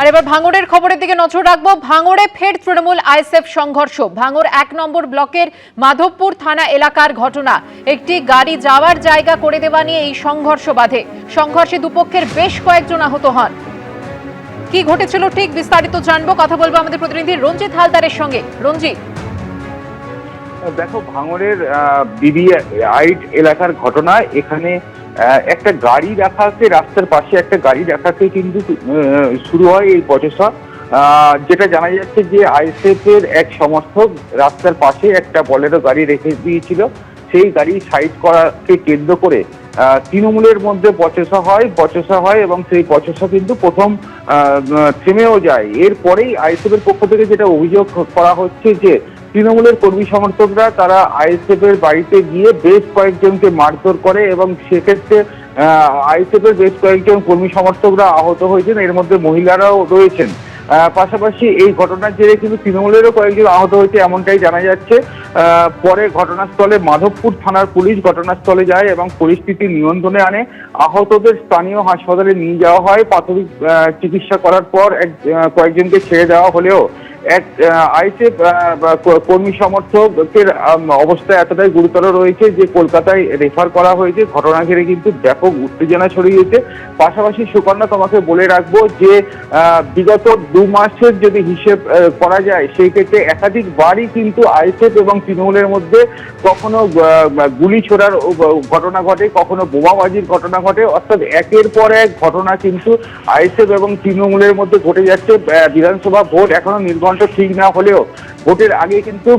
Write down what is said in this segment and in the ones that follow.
আর এবার ভাঙড়ের খবরের দিকে নজর রাখবো। ভাঙড়ে ফের তৃণমূল আইএসএফ সংঘর্ষ। ভাঙড় 1 নম্বর ব্লকের মাধবপুর থানা এলাকার ঘটনা। একটি গাড়ি যাওয়ার জায়গা করে দেওয়া নিয়ে এই সংঘর্ষ বাধে। সংঘর্ষে দুপক্ষের বেশ কয়েকজন আহত হন। কি ঘটেছিল ঠিক বিস্তারিত জানবো, কথা বলবো আমাদের প্রতিনিধি রঞ্জিত হালদারের সঙ্গে। রঞ্জিত, দেখো, ভাঙড়ের বিবিআইট এলাকার ঘটনা। এখানে একটা গাড়ি রাখাকে, রাস্তার পাশে একটা গাড়ি রাখাকে কিন্তু শুরু হয় এই বচসা। যেটা জানা যাচ্ছে যে আইএসএফ এর এক সমর্থক রাস্তার পাশে একটা বলেরো গাড়ি রেখে দিয়েছিল। সেই গাড়ি সাইড করাকে কেন্দ্র করে তৃণমূলের মধ্যে বচসা হয় এবং সেই বচসা কিন্তু প্রথম থেমেও যায়। এরপরেই আইএসএফ এর পক্ষ থেকে যেটা অভিযোগ করা হচ্ছে যে তৃণমূলের কর্মী সমর্থকরা তারা আইএসএফ এর বাড়িতে গিয়ে বেশ কয়েকজনকে মারধর করে এবং সেক্ষেত্রে আইএসএফ এর বেশ কয়েকজন কর্মী সমর্থকরা আহত হয়েছেন, এর মধ্যে মহিলারাও রয়েছেন। পাশাপাশি এই ঘটনার জেরে কিন্তু তৃণমূলেরও কয়েকজন আহত হয়েছে এমনটাই জানা যাচ্ছে। পরে ঘটনাস্থলে মাধবপুর থানার পুলিশ ঘটনাস্থলে যায় এবং পরিস্থিতি নিয়ন্ত্রণে আনে। আহতদের স্থানীয় হাসপাতালে নিয়ে যাওয়া হয়। প্রাথমিক চিকিৎসা করার পর কয়েকজনকে ছেড়ে দেওয়া হলেও এক আইএসএফ কর্মী সমর্থকের অবস্থা এতটাই গুরুতর রয়েছে যে কলকাতায় রেফার করা হয়েছে। ঘটনা ঘিরে কিন্তু ব্যাপক উত্তেজনা ছড়িয়েছে। পাশাপাশি সুকন্যা, তোমাকে বলে রাখবো যে বিগত 2 মাসের যদি হিসেব করা যায় সেই ক্ষেত্রে একাধিকবারই কিন্তু আইএসএফ এবং তৃণমূলের মধ্যে কখনো গুলি ছোড়ার ঘটনা ঘটে, কখনো বোমাবাজির ঘটনা ঘটে। অর্থাৎ একের পর এক ঘটনা কিন্তু আইএসএফ এবং তৃণমূলের মধ্যে ঘটে যাচ্ছে। বিধানসভা ভোট এখনো নির্ঘণ্ট ঠিক না হলেও ভোটের আগে কিন্তু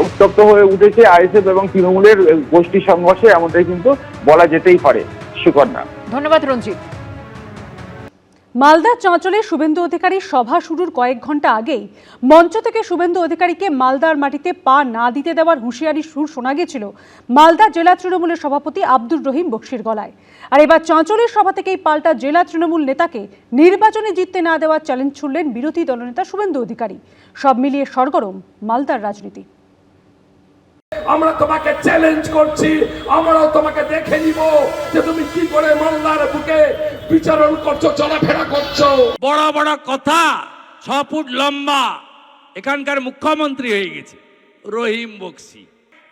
উত্তপ্ত হয়ে উঠেছে আইএসএফ এবং তৃণমূলের গোষ্ঠী সংঘর্ষে, এমনটাই কিন্তু বলা যেতেই পারে। সুকন্যা, ধন্যবাদ রঞ্জিত। মালদা চাঁচলে শুভেন্দু অধিকারীর সভা শুরুর কয়েক ঘন্টা আগেই মঞ্চ থেকে শুভেন্দু অধিকারীকে মালদার মাটিতে পা না দিতে দেওয়ার হুঁশিয়ারি সুর শোনা গিয়েছিল মালদা জেলা তৃণমূলের সভাপতি আব্দুর রহিম বক্সির গলায়। আর এবার চাঁচলের সভা থেকেই পাল্টা জেলা তৃণমূল নেতাকে নির্বাচনে জিততে না দেওয়ার চ্যালেঞ্জ ছুড়লেন বিরোধী দলনেতা শুভেন্দু অধিকারী। সব মিলিয়ে সরগরম মালদার রাজনীতি। আমরা তোমাকে চ্যালেঞ্জ করছি, আমরাও তোমাকে দেখে নিব যে তুমি কি করে মালদার বুকে বিচরণ করছো, চলাফেরা করছো। বড় বড় কথা, 6 ফুট লম্বা, এখানকার মুখ্যমন্ত্রী হয়ে গেছে রহিম বক্সি।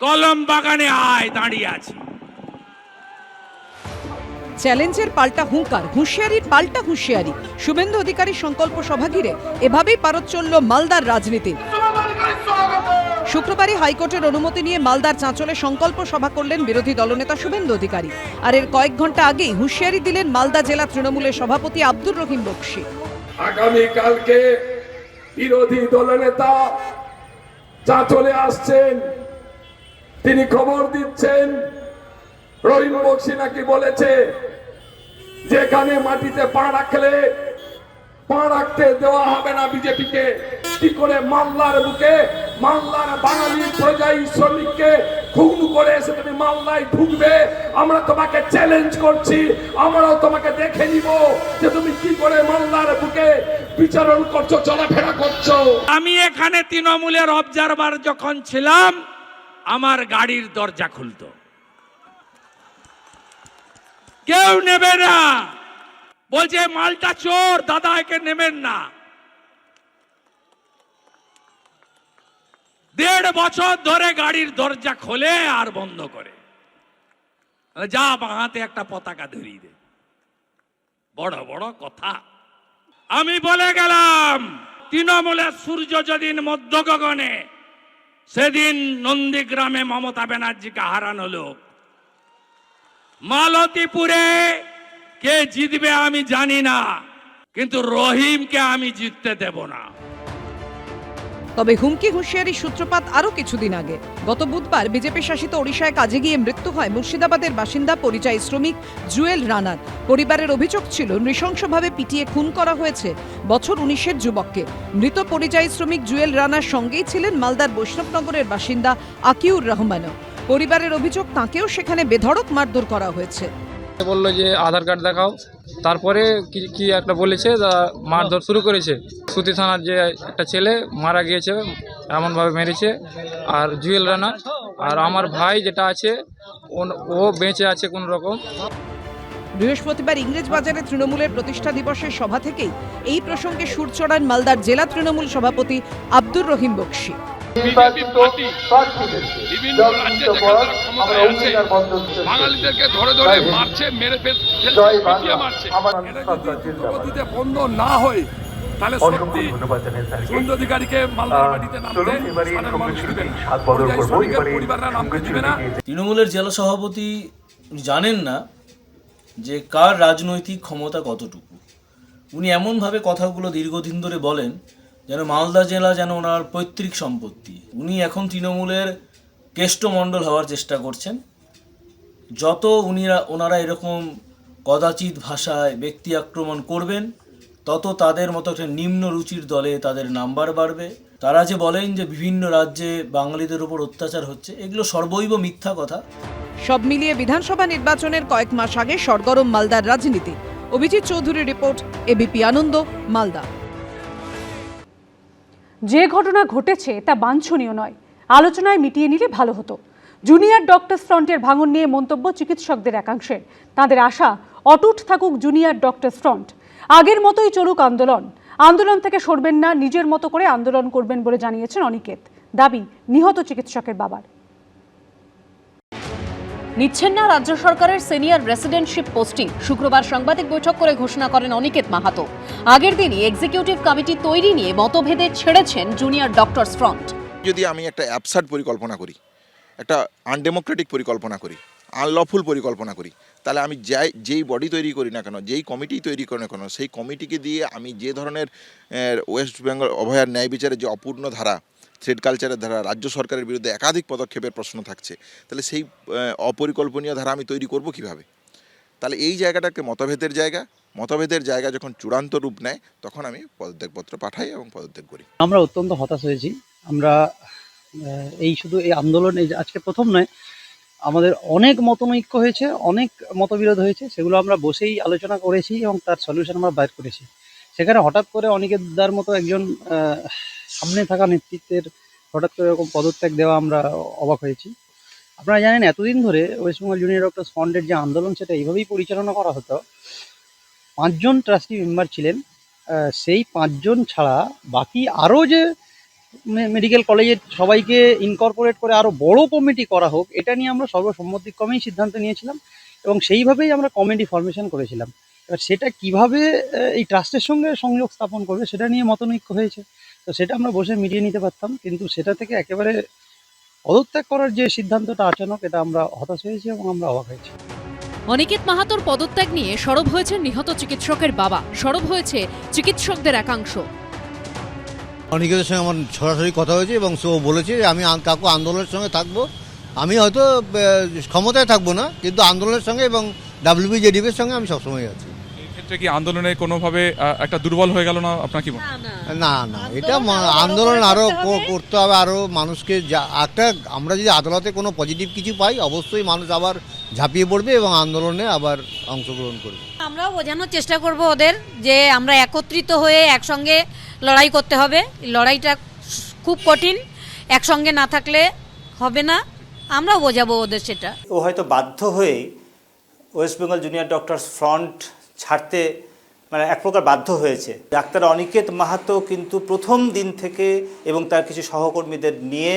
কলম বাগানে আয় দাঁড়িয়ে আছে। চ্যালেঞ্জের পাল্টা হুঙ্কার, হুঁশিয়ারির পাল্টা হুঁশিয়ারি। শুভেন্দু অধিকারীর সংকল্প সভা ঘিরে এভাবেই পারদ চলল মালদার রাজনীতি। শুক্রবারই হাইকোর্টের অনুমতি নিয়ে মালদার চাঁচলে সংকল্প সভা করলেন বিরোধী দলনেতা শুভেন্দু অধিকারী। আর এর কয়েক ঘন্টা আগেই হুঁশিয়ারি দিলেন মালদা জেলা তৃণমূলের সভাপতি আব্দুর রহিম বক্সি। আগামীকালকে বিরোধী দলনেতা চাঁচলে আসছেন, তিনি খবর দিচ্ছেন রহিম বক্সি নাকি বলেছে যেখানে মাটিতে পা রাখলে পা রাখতে দেওয়া হবে না বিজেপিকে। কি করে মালদার বুকে মালদার বাঙালি প্রজাই শ্রমিককে খুন করে এসে তুমি মালদায় ঢুকবে? আমরা তোমাকে চ্যালেঞ্জ করছি, আমরাও তোমাকে দেখে নিব যে তুমি কি করে মালদার বুকে বিচরণ করছো, চলাফেরা করছো। আমি এখানে তৃণমূলের অবজারভার যখন ছিলাম, আমার গাড়ির দরজা খুলতো, কেউ নেবে না, বলছে মালটা চোর, দাদা একে নেবেন না। 1.5 বছর ধরে গাড়ির দরজা খোলে আর বন্ধ করে, যা বাঁহাতে একটা পতাকা ধরিয়ে দে। বড় বড় কথা। আমি বলে গেলাম তৃণমূলের সূর্য যেদিন মধ্য গগনে, সেদিন নন্দীগ্রামে মমতা ব্যানার্জিকে হারানো লোক। মালতীপুরে কে জিতবে আমি জানি না, কিন্তু রহিমকে আমি জিততে দেব না। তবে হুমকি হুঁশিয়ারি সূত্রপাত আরও কিছুদিন আগে। গত বুধবার বিজেপি শাসিত ওড়িশায় কাজে গিয়ে মৃত্যু হয় মুর্শিদাবাদের বাসিন্দা পরিযায়ী শ্রমিক জুয়েল রানার। পরিবারের অভিযোগ ছিল নৃশংসভাবে পিটিয়ে খুন করা হয়েছে বছর 19-এর যুবককে। মৃত পরিযায়ী শ্রমিক জুয়েল রানার সঙ্গেই ছিলেন মালদার বৈষ্ণবনগরের বাসিন্দা আকিউর রহমানও। পরিবারের অভিযোগ তাঁকেও সেখানে বেধড়ক মারধর করা হয়েছে। বললো যে আধার কার্ড দেখাও, তারপরে কি একটা বলেছে, মারধর শুরু করেছে। সুতি থানার যে একটা ছেলে মারা গিয়েছে, এমনভাবে মেরেছে। আর জুয়েল রানা আর আমার ভাই যেটা আছে ও বেঁচে আছে কোন রকম। বৃহস্পতিবার ইংরেজ বাজারে তৃণমূলের প্রতিষ্ঠা দিবসের সভা থেকেই এই প্রসঙ্গে সুর চড়ান মালদার জেলা তৃণমূল সভাপতি আব্দুর রহিম বক্সী। বিভিন্ন রাজ্যে ক্ষমতায় আছে, বাঙালিদেরকে ধরে ধরে মারছে, মেরে ফেলছে, পিটিয়ে মারছে। এটা যদি দ্রুতগতিতে বন্ধ না হয় তাহলে সত্যি সুন্দর অধিকারীকে মালদার মাটিতে নামতে সাধারণ মানুষ দিবে না, পরিযায়ী শ্রমিকের পরিবাররা নামতে দিবে না। তৃণমূলের জেলা সভাপতি জানেন না যে কার রাজনৈতিক ক্ষমতা কতটুকু। উনি এমনভাবে কথাগুলো দীর্ঘদিন ধরে বলেন যেন মালদা জেলা যেন ওনার পৈতৃক সম্পত্তি। উনি এখন তৃণমূলের কেষ্টমণ্ডল হওয়ার চেষ্টা করছেন। যত ওনারা এরকম কদাচিৎ ভাষায় ব্যক্তি আক্রমণ করবেন, তত তাদের মতো একটা নিম্ন রুচির দলে তাদের নাম্বার বাড়বে। তারা যে বলেন যে বিভিন্ন রাজ্যে বাঙালিদের উপর অত্যাচার হচ্ছে, এগুলো সর্বৈব মিথ্যা কথা। সব মিলিয়ে বিধানসভা নির্বাচনের কয়েক মাস আগে সরগরম মালদার রাজনীতি। অভিজিৎ চৌধুরীর রিপোর্ট, এবিপি আনন্দ, মালদা। যে ঘটনা ঘটেছে তা বাঞ্ছনীয় নয়, আলোচনায় মিটিয়ে নিলে ভালো হতো। জুনিয়র ডক্টরস ফ্রন্টের ভাঙন নিয়ে মন্তব্য চিকিৎসকদের একাংশের। তাদের আশা অটুট থাকুক জুনিয়র ডক্টরস ফ্রন্ট, আগের মতোই চলুক আন্দোলন। আন্দোলন থেকে সরবেন না, নিজের মতো করে আন্দোলন করবেন বলে জানিয়েছেন অনিকেত। দাবি নিহত চিকিৎসকের বাবার। নিচ্ছেন না রাজ্য সরকারের সিনিয়র রেসিডেন্টশিপ পোস্টিং। শুক্রবার সাংবাদিক বৈঠক করে ঘোষণা করেন অনিকেত মাহাতো। আগের দিনই এক্সিকিউটিভ কমিটি তৈরি নিয়ে মতভেদে ছেড়েছেন জুনিয়র ডক্টরস ফ্রন্ট। যদি আমি একটা অ্যাবসার্ড পরিকল্পনা করি, একটা আনডেমোক্রেটিক পরিকল্পনা করি, আনলফুল পরিকল্পনা করি, তাহলে আমি যেই বডি তৈরি করি না কেন, যেই কমিটি তৈরি করি না কেন, সেই কমিটিকে দিয়ে আমি যে ধরনের ওয়েস্ট বেঙ্গল অভয়ার ন্যায় বিচারের যে অপূর্ণ ধারা, থ্রেড কালচারের ধারা, রাজ্য সরকারের বিরুদ্ধে একাধিক পদক্ষেপের প্রশ্ন থাকছে, তাহলে সেই অপরিকল্পনীয় ধারা আমি তৈরি করব কিভাবে? তাহলে এই জায়গাটাকে মতভেদের জায়গা যখন চূড়ান্ত রূপ নেয়, তখন আমি পদত্যাগপত্র পাঠাই এবং পদত্যাগ করি। আমরা অত্যন্ত হতাশ হয়েছি। আমরা শুধু এই আন্দোলন আজকে প্রথম নয়, আমাদের অনেক মতনৈক্য হয়েছে, অনেক মতবিরোধ হয়েছে, সেগুলো আমরা বসেই আলোচনা করেছি এবং তার সলিউশন আমরা বাইর করেছি। সেখানে হঠাৎ করে অনিকেত দার মতো একজন সামনে থাকা নেতৃত্বের হঠাৎ করে এরকম পদত্যাগ দেওয়া আমরা অবাক হয়েছি। আপনারা জানেন এতদিন ধরে ওয়েস্ট বেঙ্গল জুনিয়র ডক্টরস ফ্রন্টের যে আন্দোলন সেটা এইভাবেই পরিচালনা করা হতো। 5 জন ট্রাস্টি মেম্বার ছিলেন, সেই 5 জন ছাড়া বাকি আরও যে মেডিকেল কলেজের সবাইকে ইনকর্পোরেট করে আরও বড় কমিটি করা হোক, এটা নিয়ে আমরা সর্বসম্মতিক্রমেই সিদ্ধান্ত নিয়েছিলাম এবং সেইভাবেই আমরা কমিটি ফরমেশন করেছিলাম। এবার সেটা কিভাবে এই ট্রাস্টের সঙ্গে সংযোগ স্থাপন করবে সেটা নিয়ে মতনৈক্য হয়েছে। তো সেটা আমরা বসে মিটিয়ে নিতে পারতাম, কিন্তু সেটা থেকে একেবারে পদত্যাগ করার যে সিদ্ধান্তটা আচানক, এটা আমরা হতাশ হয়েছি এবং আমরা অবাক হয়েছি। অনিকেত মাহাতোর পদত্যাগ নিয়ে সরব হয়েছেন নিহত চিকিৎসকের বাবা, সরব হয়েছে চিকিৎসকদের একাংশ। অনিকেতের সঙ্গে আমার সরাসরি কথা হয়েছে এবং সে বলেছে যে আমি কাকু আন্দোলনের সঙ্গে থাকবো। আমি হয়তো ক্ষমতায় থাকবো না, কিন্তু আন্দোলনের সঙ্গে এবং WBJDর সঙ্গে আমি সবসময় আছি। এই ক্ষেত্রে কি আন্দোলনে কোনোভাবে একটা দুর্বল হয়ে গেল না আপনার কি? না, এটা আন্দোলন আরও করতে হবে, আরও মানুষকে একটা আমরা যদি আদালতে কোনো পজিটিভ কিছু পাই, অবশ্যই মানুষ আবার ঝাঁপিয়ে পড়বে এবং আন্দোলনে আবার অংশগ্রহণ করবে। আমরাও বোঝানোর চেষ্টা করব ওদের যে আমরা একত্রিত হয়ে একসঙ্গে লড়াই করতে হবে। লড়াইটা খুব কঠিন, একসঙ্গে না থাকলে হবে না। আমরাও বোঝাবো ওদের সেটা। ও হয়তো বাধ্য হয়ে West Bengal junior doctors front ছাড়তে এক প্রকার বাধ্য হয়েছে। ডাক্তার অনিকেত মাহাতো কিন্তু প্রথম দিন থেকে এবং তার কিছু সহকর্মীদের নিয়ে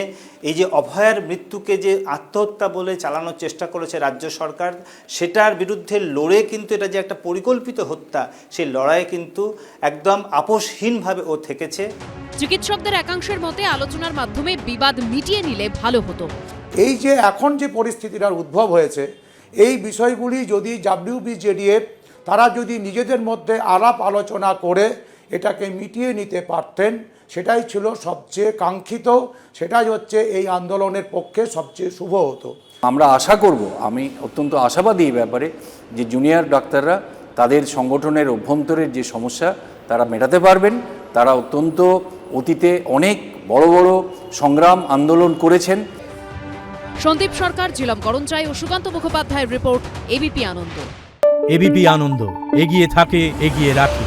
এই যে অভয়ার মৃত্যুকে যে আত্মহত্যা বলে চালানোর চেষ্টা করেছে রাজ্য সরকার, সেটার বিরুদ্ধে লড়ে কিন্তু এটা যে একটা পরিকল্পিত হত্যা, সেই লড়াইয়ে কিন্তু একদম আপোষহীনভাবে ও থেকেছে। চিকিৎসকদের একাংশের মতে আলোচনার মাধ্যমে বিবাদ মিটিয়ে নিলে ভালো হতো। এই যে এখন যে পরিস্থিতিটার উদ্ভব হয়েছে, এই বিষয়গুলি যদি WBJDF তারা যদি নিজেদের মধ্যে আলাপ আলোচনা করে এটাকে মিটিয়ে নিতে পারতেন, সেটাই ছিল সবচেয়ে কাঙ্ক্ষিত, সেটাই হচ্ছে এই আন্দোলনের পক্ষে সবচেয়ে শুভ হতো। আমরা আশা করব, আমি অত্যন্ত আশাবাদী এই ব্যাপারে, যে জুনিয়র ডাক্তাররা তাদের সংগঠনের অভ্যন্তরের যে সমস্যা তারা মেটাতে পারবেন। তারা অত্যন্ত অতীতে অনেক বড় বড় সংগ্রাম আন্দোলন করেছেন। সন্দীপ সরকার, জিলম করঞ্চাই ও সুকান্ত মুখোপাধ্যায়ের রিপোর্ট, এবিপি আনন্দ। এবিপি আনন্দ, এগিয়ে থাকে, এগিয়ে রাখে।